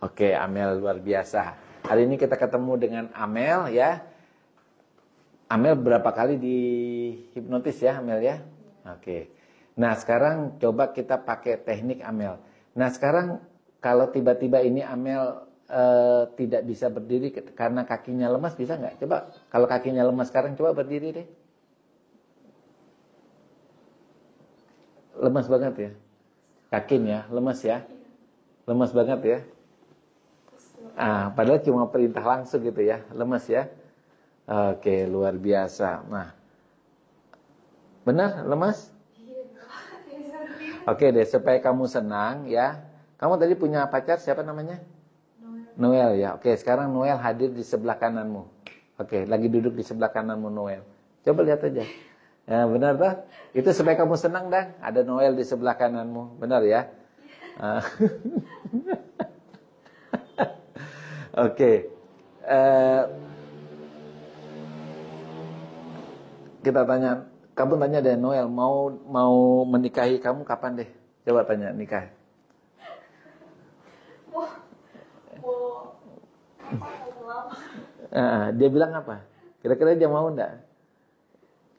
Oke, Amel luar biasa. Hari ini kita ketemu dengan Amel ya. Amel berapa kali dihipnotis ya Amel ya? Oke. Nah sekarang coba kita pakai teknik Amel. Nah sekarang kalau tiba-tiba ini Amel tidak bisa berdiri karena kakinya lemas, bisa nggak? Coba kalau kakinya lemas sekarang coba berdiri deh. Lemas banget ya? Kakinya lemas ya? Lemas banget ya? Padahal cuma perintah langsung gitu ya, lemas ya? Oke, luar biasa. Nah, benar lemas? Oke deh, supaya kamu senang ya. Kamu tadi punya pacar siapa namanya? Noel ya. Oke, sekarang Noel hadir di sebelah kananmu. Oke, lagi duduk di sebelah kananmu Noel. Coba lihat aja. Ya, benar tak? Itu supaya kamu senang dah. Ada Noel di sebelah kananmu. Benar ya? Oke. Kita tanya, kamu tanya deh Noel, mau menikahi kamu kapan deh? Coba tanya nikah. Dia bilang apa? Kira-kira dia mau enggak?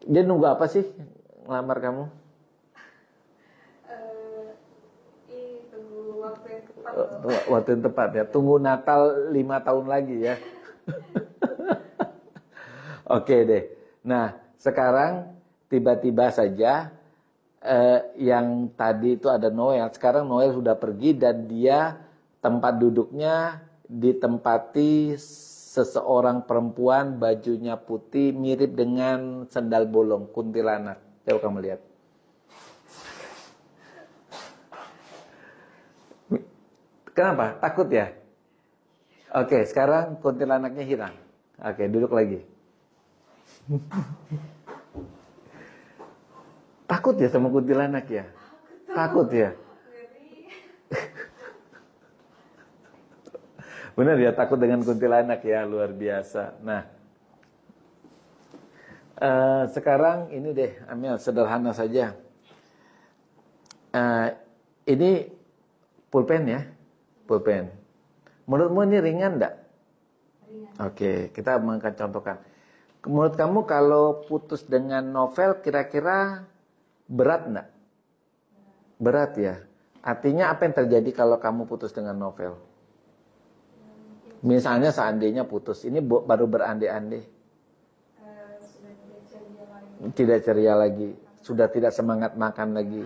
Dia nunggu apa sih ngelamar kamu? Tunggu waktu yang tepat. Waktu yang tepat ya. Tunggu Natal 5 tahun lagi ya. Oke deh. Nah, sekarang tiba-tiba saja yang tadi itu ada Noel. Sekarang Noel sudah pergi dan dia tempat duduknya ditempati seseorang perempuan, bajunya putih, mirip dengan sendal bolong, kuntilanak. Coba kamu lihat. Kenapa? Takut ya? Oke, sekarang kuntilanaknya hilang. Oke, duduk lagi. Takut ya sama kuntilanak ya? Takut ya? Benar ya, takut dengan kuntilanak ya, luar biasa. Nah, sekarang ini deh, Amel, sederhana saja. Ini pulpen ya, pulpen. Menurutmu ini ringan enggak? Ringan. Oke, kita akan contohkan. Menurut kamu kalau putus dengan novel kira-kira berat enggak? Berat ya. Artinya apa yang terjadi kalau kamu putus dengan novel? Misalnya seandainya putus, ini baru berandai-andai. Sudah tidak ceria lagi. Tidak ceria lagi, sudah tidak semangat makan lagi.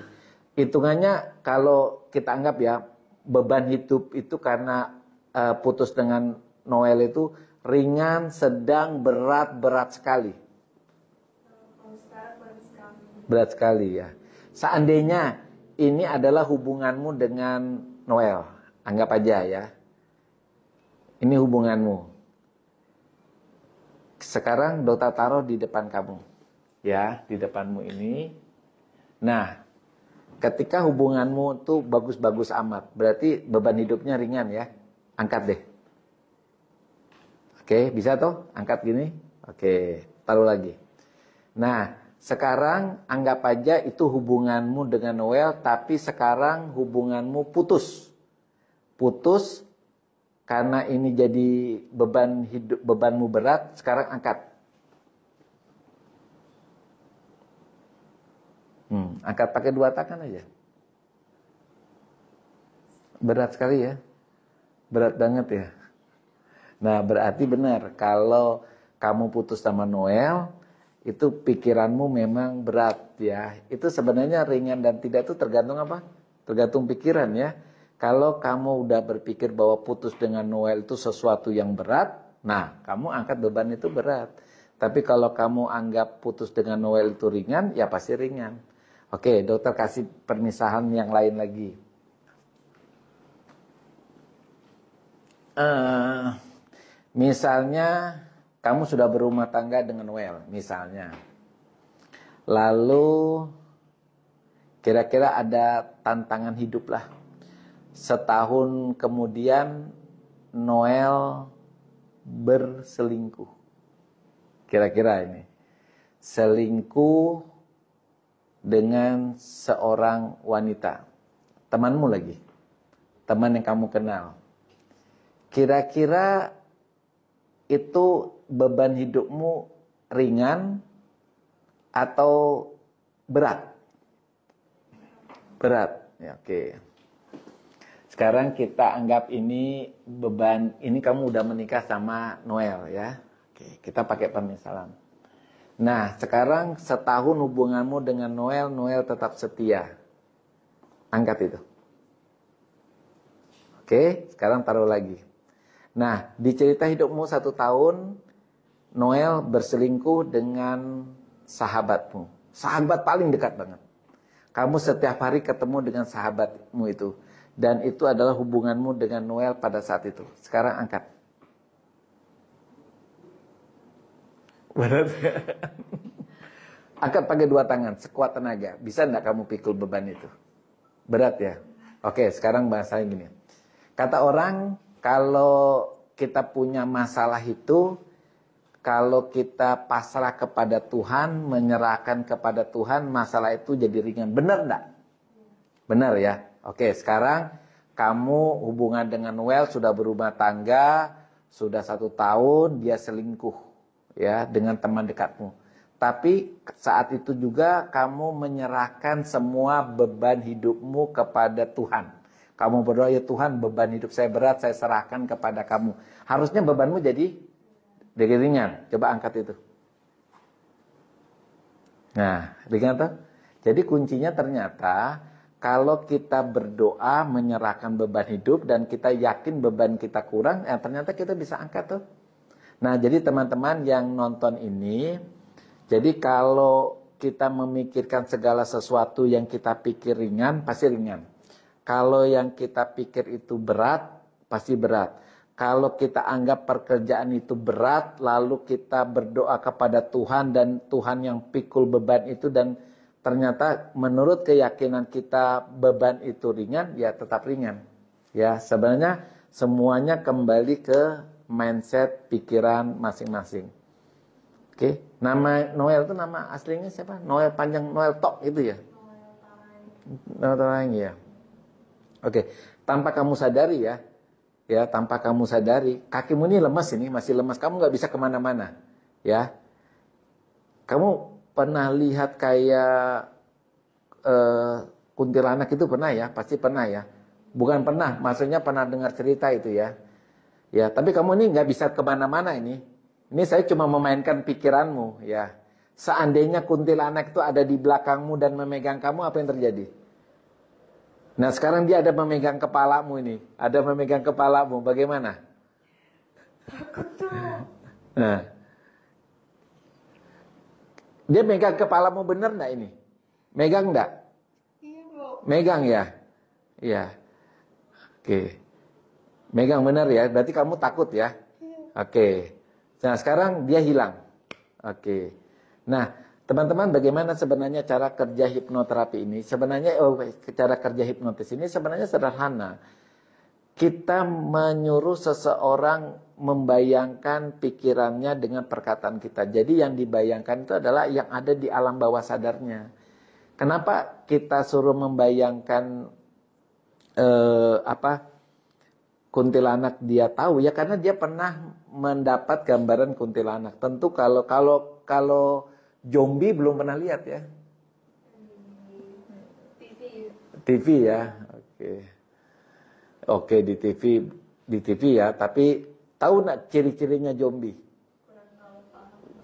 Hitungannya kalau kita anggap ya, beban hidup itu karena putus dengan Noel itu ringan, sedang, berat, berat sekali. Kalau sekarang berat sekali. Berat sekali ya. Seandainya ini adalah hubunganmu dengan Noel, anggap aja ya. Ini hubunganmu. Sekarang Dota taruh di depan kamu. Ya, di depanmu ini. Nah, ketika hubunganmu tuh bagus-bagus amat, berarti beban hidupnya ringan ya. Angkat deh. Oke, bisa toh? Angkat gini. Oke, taruh lagi. Nah, sekarang anggap aja itu hubunganmu dengan Noel, tapi sekarang hubunganmu putus. Putus karena ini jadi beban hidup, bebanmu berat, sekarang angkat. Angkat pakai 2 tangan aja. Berat sekali ya. Berat banget ya. Nah, berarti benar kalau kamu putus sama Noel, itu pikiranmu memang berat ya. Itu sebenarnya ringan dan tidak itu tergantung apa? Tergantung pikiran ya. Kalau kamu udah berpikir bahwa putus dengan Noel itu sesuatu yang berat, nah kamu angkat beban itu berat. Tapi kalau kamu anggap putus dengan Noel itu ringan, ya pasti ringan. Oke, dokter kasih permisahan yang lain lagi. Misalnya kamu sudah berumah tangga dengan Noel, misalnya. Lalu kira-kira ada tantangan hidup lah. Setahun kemudian Noel berselingkuh. Kira-kira ini. Selingkuh dengan seorang wanita. Temanmu lagi. Teman yang kamu kenal. Kira-kira itu beban hidupmu ringan atau berat? Berat. Ya, oke. Sekarang kita anggap ini beban, ini kamu udah menikah sama Noel ya. Oke, kita pakai permisalan. Nah, sekarang setahun hubunganmu dengan Noel, Noel tetap setia. Angkat itu. Oke, sekarang taruh lagi. Nah, di cerita hidupmu 1 tahun, Noel berselingkuh dengan sahabatmu. Sahabat paling dekat banget. Kamu setiap hari ketemu dengan sahabatmu itu. Dan itu adalah hubunganmu dengan Noel pada saat itu. Sekarang angkat. Berat. Angkat pakai 2 tangan, sekuat tenaga. Bisa enggak kamu pikul beban itu? Berat ya? Oke, sekarang bahasanya gini. Kata orang, kalau kita punya masalah itu, kalau kita pasrah kepada Tuhan, menyerahkan kepada Tuhan, masalah itu jadi ringan. Benar enggak? Benar ya? Oke, sekarang kamu hubungan dengan Noel sudah berumah tangga, sudah 1 tahun, dia selingkuh ya dengan teman dekatmu. Tapi saat itu juga kamu menyerahkan semua beban hidupmu kepada Tuhan. Kamu berdoa, ya Tuhan, beban hidup saya berat, saya serahkan kepada kamu. Harusnya bebanmu jadi ringan. Coba angkat itu. Nah, ringan tuh. Jadi kuncinya ternyata kalau kita berdoa menyerahkan beban hidup dan kita yakin beban kita kurang, ternyata kita bisa angkat tuh. Nah, jadi teman-teman yang nonton ini, jadi kalau kita memikirkan segala sesuatu yang kita pikir ringan, pasti ringan. Kalau yang kita pikir itu berat, pasti berat. Kalau kita anggap pekerjaan itu berat, lalu kita berdoa kepada Tuhan dan Tuhan yang pikul beban itu dan ternyata menurut keyakinan kita beban itu ringan, ya tetap ringan. Ya, sebenarnya semuanya kembali ke mindset pikiran masing-masing. Oke, nama Noel itu nama aslinya siapa? Noel panjang Noel Tok itu ya? Noel Tarang ya. Oke, tanpa kamu sadari ya. Ya, tanpa kamu sadari, kakimu ini lemas ini, masih lemas. Kamu nggak bisa kemana-mana, ya. Kamu pernah lihat kayak kuntilanak itu pernah ya? Pasti pernah ya. Bukan pernah, maksudnya pernah dengar cerita itu ya. Ya, tapi kamu ini nggak bisa kemana-mana ini. Ini saya cuma memainkan pikiranmu, ya. Seandainya kuntilanak itu ada di belakangmu dan memegang kamu, apa yang terjadi? Nah, sekarang dia ada memegang kepalamu ini. Ada memegang kepalamu. Bagaimana? Takut tuh. Nah. Dia megang kepalamu bener enggak ini? Megang enggak? Iya, Bu. Megang ya? Iya. Oke. Megang bener ya? Berarti kamu takut ya? Oke. Nah, sekarang dia hilang. Oke. Nah, teman-teman, bagaimana sebenarnya cara kerja hipnoterapi ini? Sebenarnya cara kerja hipnotis ini sebenarnya sederhana. Kita menyuruh seseorang membayangkan pikirannya dengan perkataan kita. Jadi yang dibayangkan itu adalah yang ada di alam bawah sadarnya. Kenapa kita suruh membayangkan kuntilanak dia tahu ya, karena dia pernah mendapat gambaran kuntilanak. Tentu kalau zombie belum pernah lihat ya. TV ya. Oke, di TV ya, tapi tahu nggak ciri-cirinya zombie?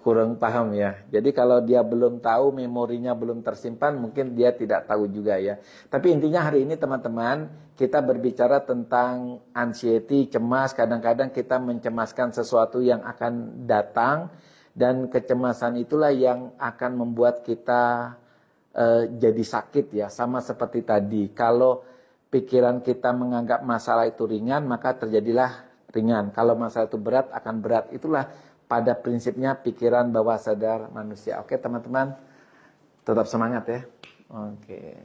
Kurang paham ya. Jadi kalau dia belum tahu, memorinya belum tersimpan, mungkin dia tidak tahu juga ya. Tapi intinya hari ini teman-teman, kita berbicara tentang anxiety, cemas. Kadang-kadang kita mencemaskan sesuatu yang akan datang, dan kecemasan itulah yang akan membuat kita jadi sakit ya. Sama seperti tadi, kalau pikiran kita menganggap masalah itu ringan, maka terjadilah ringan. Kalau masalah itu berat, akan berat. Itulah pada prinsipnya pikiran bawah sadar manusia. Oke teman-teman, tetap semangat ya. Oke.